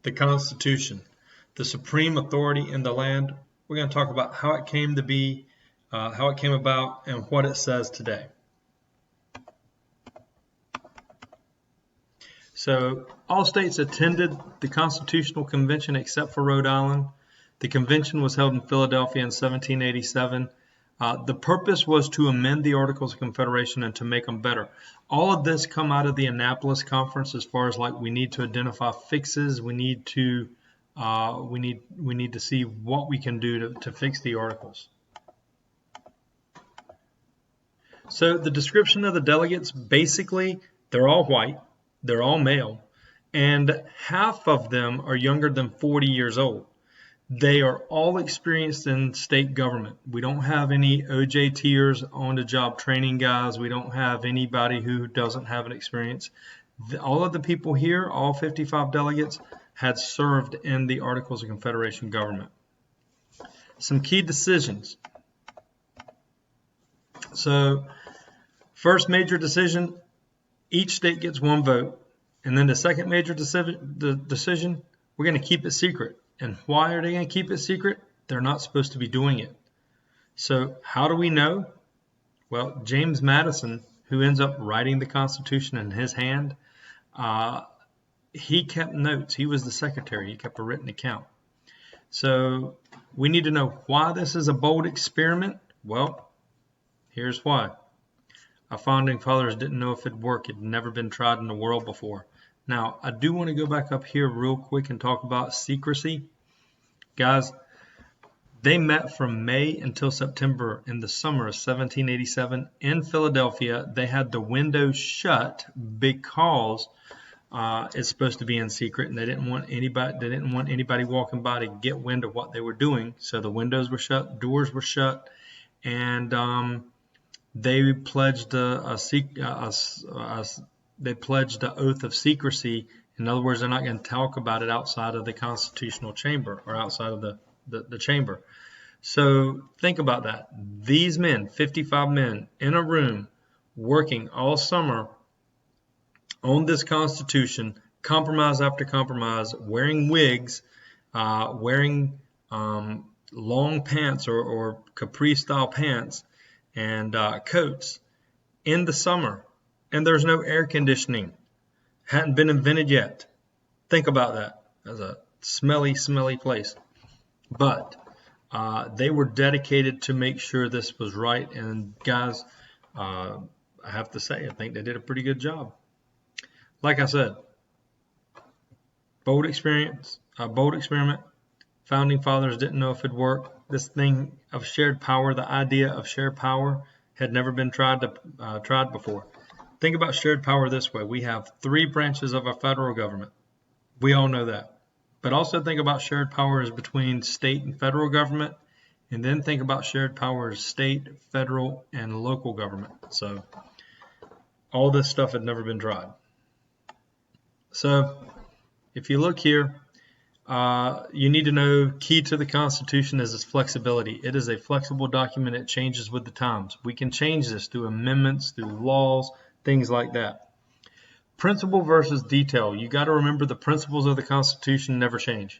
The Constitution, the supreme authority in the land. We're going to talk about how it came to be, how it came about, and what it says today. So all states attended the Constitutional Convention except for Rhode Island. The convention was held in Philadelphia in 1787. The purpose was to amend the Articles of Confederation and to make them better. All of this come out of the Annapolis Conference, as far as like we need to identify fixes. We need to see what we can do to fix the articles. So the description of the delegates, basically, they're all white, they're all male, and half of them are younger than 40 years old. They are all experienced in state government. We don't have any OJTers, on-the-job training guys. We don't have anybody who doesn't have an experience. All of the people here, all 55 delegates, had served in the Articles of Confederation government. Some key decisions. So, first major decision, each state gets one vote. And then the second major decision, we're going to keep it secret. And why are they going to keep it secret? They're not supposed to be doing it. So how do we know? Well, James Madison, who ends up writing the Constitution in his hand, he kept notes. He was the secretary. He kept a written account. So we need to know why this is a bold experiment. Well, here's why. Our founding fathers didn't know if it'd work. It had never been tried in the world before. Now, I do want to go back up here real quick and talk about secrecy. Guys, they met from May until September in the summer of 1787 in Philadelphia. They had the windows shut because it's supposed to be in secret, and they didn't want anybody walking by to get wind of what they were doing. So the windows were shut, doors were shut, and they pledged they pledged the oath of secrecy. In other words, they're not going to talk about it outside of the constitutional chamber or outside of the chamber. So think about that. These men, 55 men in a room working all summer on this Constitution, compromise after compromise, wearing wigs, wearing long pants or capri style pants and coats in the summer. And there's no air conditioning. Hadn't been invented yet. Think about that. That's a smelly, smelly place. But they were dedicated to make sure this was right. And guys, I have to say, I think they did a pretty good job. Like I said, bold experiment. Founding fathers didn't know if it'd work. This thing of shared power, the idea of shared power, had never been tried before. Think about shared power this way. We have 3 branches of our federal government. We all know that. But also think about shared powers between state and federal government. And then think about shared powers state, federal, and local government. So all this stuff had never been tried. So if you look here, you need to know key to the Constitution is its flexibility. It is a flexible document. It changes with the times. We can change this through amendments, through laws, things like that. Principle versus detail. You got to remember the principles of the Constitution never change.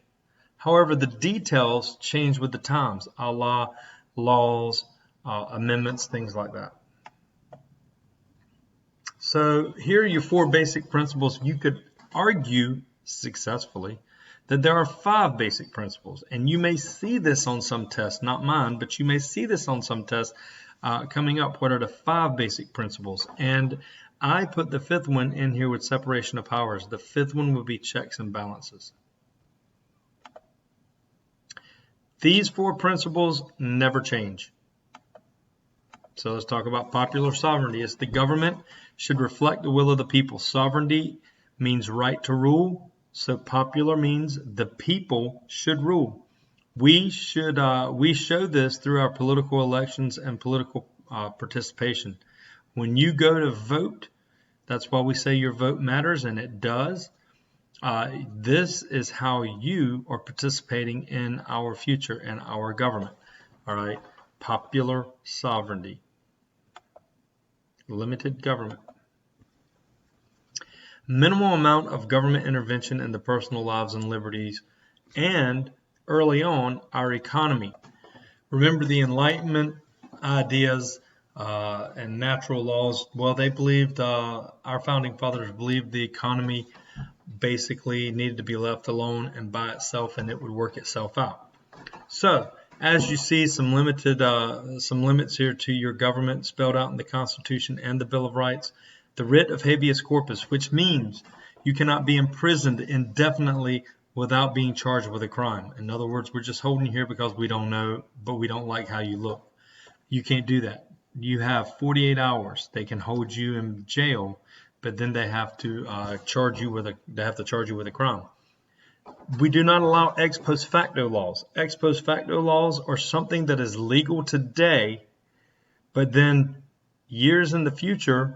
However, the details change with the times, a la laws, amendments, things like that. So here are your 4 basic principles. You could argue successfully that there are 5 basic principles. And you may see this on some tests, not mine, but you may see this on some tests coming up. What are the 5 basic principles? And I put the 5th one in here with separation of powers. The 5th one would be checks and balances. These 4 principles never change. So let's talk about popular sovereignty. It's the government should reflect the will of the people. Sovereignty means right to rule. So popular means the people should rule. We show this through our political elections and political participation. When you go to vote, that's why we say your vote matters, and it does. This is how you are participating in our future and our government. All right, popular sovereignty, limited government. minimal amount of government intervention in the personal lives and liberties, and early on, our economy. Remember the Enlightenment ideas and natural laws? Well, they believed, our founding fathers believed the economy basically needed to be left alone and by itself, and it would work itself out. So, as you see, some limits here to your government spelled out in the Constitution and the Bill of Rights. The writ of habeas corpus, which means you cannot be imprisoned indefinitely without being charged with a crime. In other words, we're just holding you here because we don't know, but we don't like how you look. You can't do that. You have 48 hours. They can hold you in jail, but then they have to charge you with a crime. We do not allow ex post facto laws. Ex post facto laws are something that is legal today, but then years in the future,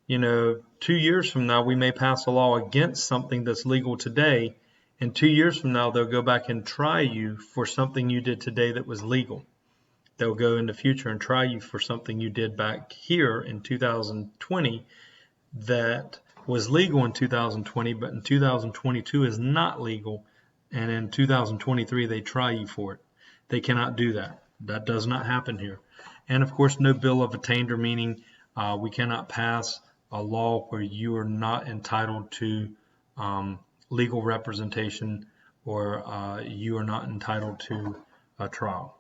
2 years from now, we may pass a law against something that's legal today, and 2 years from now, they'll go back and try you for something you did today that was legal. They'll go in the future and try you for something you did back here in 2020 that was legal in 2020, but in 2022 is not legal, and in 2023 they try you for it. They cannot do that. That does not happen here. And of course, no bill of attainder, meaning we cannot pass a law where you are not entitled to legal representation, or you are not entitled to a trial.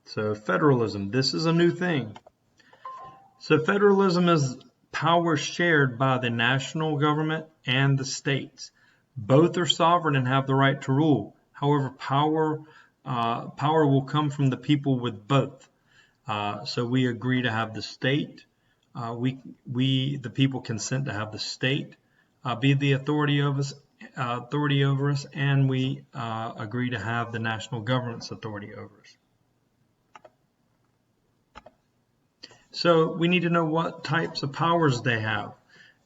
So federalism, this is a new thing. So federalism is power shared by the national government and the states. Both are sovereign and have the right to rule. However, power will come from the people with both. So we agree to have the state. The people consent to have the state be the authority over us, and we agree to have the national government's authority over us. So we need to know what types of powers they have.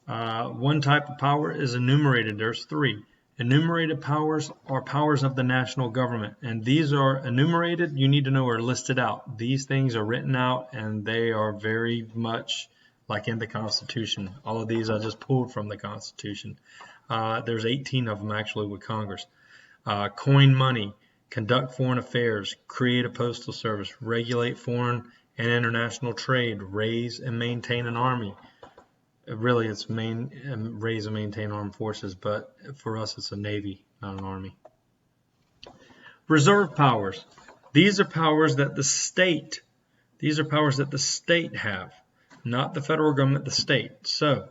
One type of power is enumerated. There's 3. Enumerated powers are powers of the national government, and these are enumerated, you need to know, are listed out. These things are written out, and they are very much like in the Constitution. All of these I just pulled from the Constitution. There's 18 of them actually with Congress. Coin money, conduct foreign affairs, create a postal service, regulate foreign and international trade, raise and maintain an army. Really, it's raise and maintain armed forces, but for us, it's a navy, not an army. Reserve powers. These are powers that the state. Have, not the federal government. The state. So,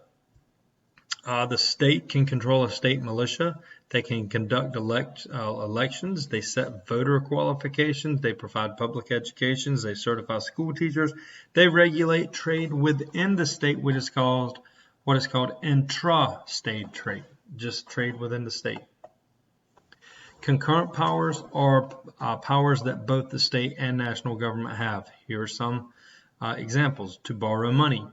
the state can control a state militia. They can conduct elections. They set voter qualifications. They provide public educations. They certify school teachers. They regulate trade within the state, which is called what is called intra-state trade, just trade within the state. Concurrent powers are powers that both the state and national government have. Here are some examples. To borrow money.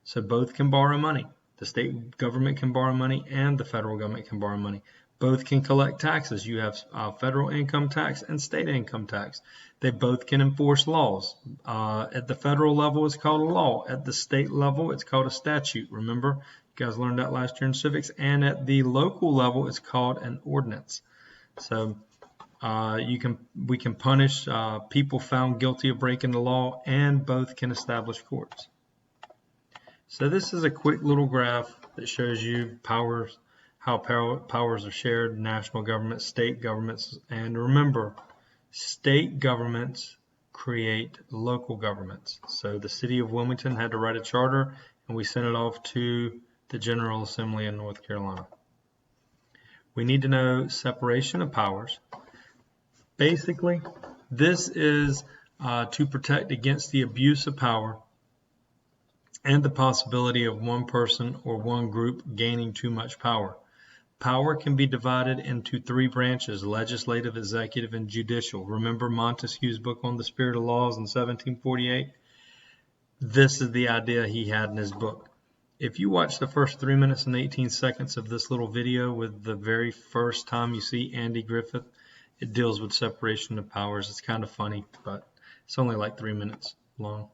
So both can borrow money. The state government can borrow money and the federal government can borrow money. Both can collect taxes. You have federal income tax and state income tax. They both can enforce laws. At the federal level, it's called a law. At the state level, it's called a statute. Remember, you guys learned that last year in civics. And at the local level, it's called an ordinance. So we can punish people found guilty of breaking the law, and both can establish courts. So this is a quick little graph that shows you powers, how powers are shared, national government, state governments, and remember, state governments create local governments. So the city of Wilmington had to write a charter, and we sent it off to the General Assembly in North Carolina. We need to know separation of powers. Basically, this is to protect against the abuse of power and the possibility of one person or one group gaining too much power. Power can be divided into 3 branches: legislative, executive, and judicial. Remember Montesquieu's book on the spirit of laws in 1748? This is the idea he had in his book. If you watch the first 3 minutes and 18 seconds of this little video with the very first time you see Andy Griffith, it deals with separation of powers. It's kind of funny, but it's only like 3 minutes long.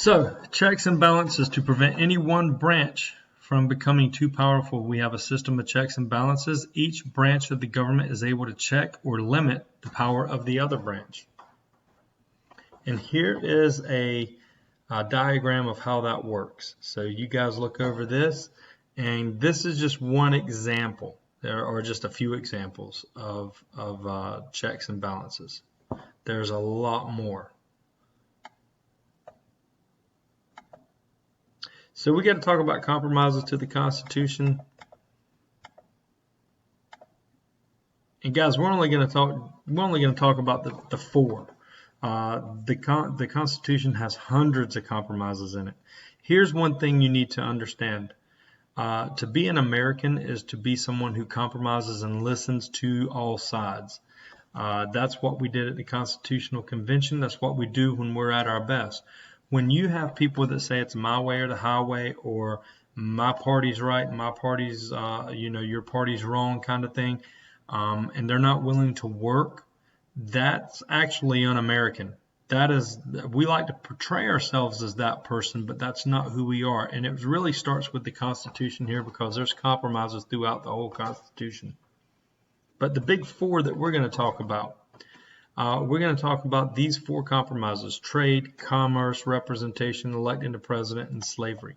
So, checks and balances to prevent any one branch from becoming too powerful. We have a system of checks and balances. Each branch of the government is able to check or limit the power of the other branch. And here is a diagram of how that works. So you guys look over this, and this is just one example. There are just a few examples of checks and balances. There's a lot more. So we got to talk about compromises to the Constitution. And guys, we're only going to talk about the four. The Constitution has hundreds of compromises in it. Here's one thing you need to understand. To be an American is to be someone who compromises and listens to all sides. That's what we did at the Constitutional Convention. That's what we do when we're at our best. When you have people that say it's my way or the highway, or my party's right, my party's, your party's wrong kind of thing, and they're not willing to work, that's actually un-American. We like to portray ourselves as that person, but that's not who we are. And it really starts with the Constitution here, because there's compromises throughout the whole Constitution. But the big four that we're going to talk about, these four compromises: trade, commerce, representation, electing the president, and slavery.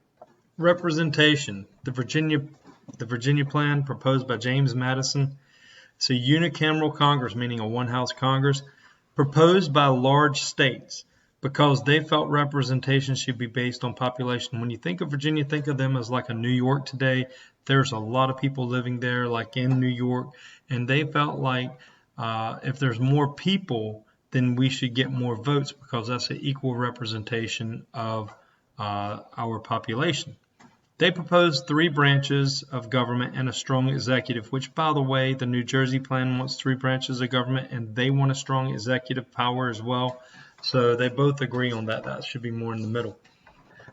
Representation. The Virginia Plan, proposed by James Madison. It's a unicameral Congress, meaning a one-house Congress, proposed by large states because they felt representation should be based on population. When you think of Virginia, think of them as like a New York today. There's a lot of people living there, like in New York, and they felt like if there's more people, then we should get more votes, because that's an equal representation of our population. They proposed 3 branches of government and a strong executive, which, by the way, the New Jersey plan wants 3 branches of government, and they want a strong executive power as well. So they both agree on that. That should be more in the middle.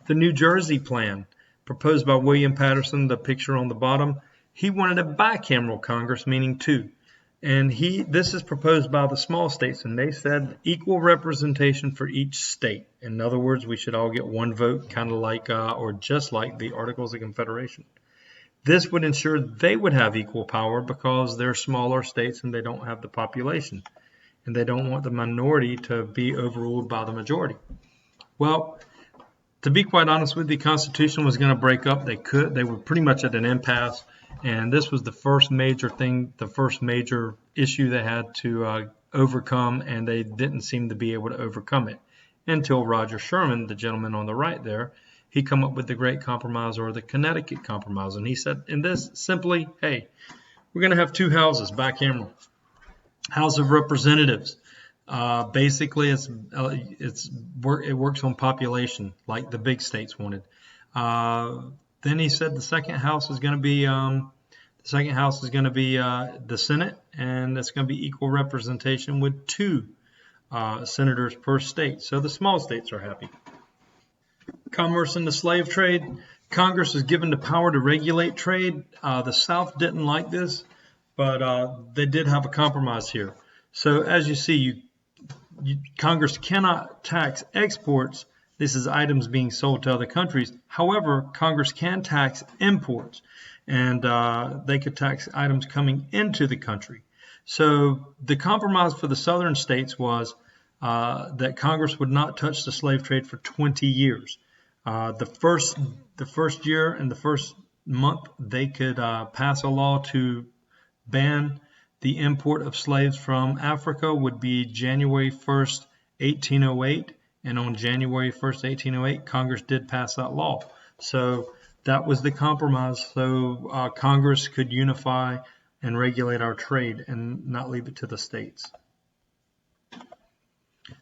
The New Jersey plan, proposed by William Patterson, the picture on the bottom, he wanted a bicameral Congress, meaning 2. And this is proposed by the small states, and they said equal representation for each state. In other words, we should all get one vote, kind of like, or just like the Articles of Confederation. This would ensure they would have equal power, because they're smaller states and they don't have the population. And they don't want the minority to be overruled by the majority. Well, to be quite honest with you, the Constitution was going to break up. They were pretty much at an impasse. And this was the first major issue they had to overcome, and they didn't seem to be able to overcome it until Roger Sherman, the gentleman on the right there, he come up with the Great Compromise, or the Connecticut Compromise. And he said in this simply, hey, we're going to have 2 houses, bicameral. House of Representatives. Basically, it works on population, like the big states wanted. Then he said the second house is going to be the Senate, and it's going to be equal representation with 2 senators per state. So the small states are happy. Commerce and the slave trade. Congress was given the power to regulate trade. The South didn't like this, but they did have a compromise here. So as you see, Congress cannot tax exports. This is items being sold to other countries. However, Congress can tax imports, and they could tax items coming into the country. So the compromise for the southern states was that Congress would not touch the slave trade for 20 years. The first year and the first month, they could pass a law to ban the import of slaves from Africa would be January 1st, 1808. And on January 1st, 1808, Congress did pass that law. So that was the compromise. So Congress could unify and regulate our trade and not leave it to the states.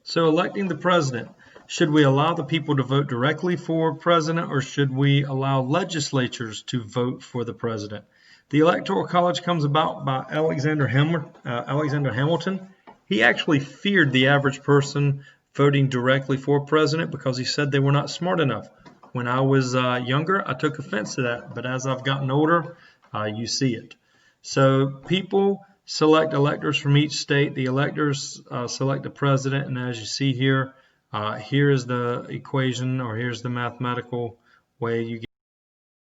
So electing the president. Should we allow the people to vote directly for president, or should we allow legislatures to vote for the president? The Electoral College comes about by Alexander Hamilton. He actually feared the average person voting directly for president because he said they were not smart enough. When I was younger, I took offense to that, but as I've gotten older, you see it. So people select electors from each state. The electors select the president, and as you see here, Here is the equation, or here's the mathematical way you get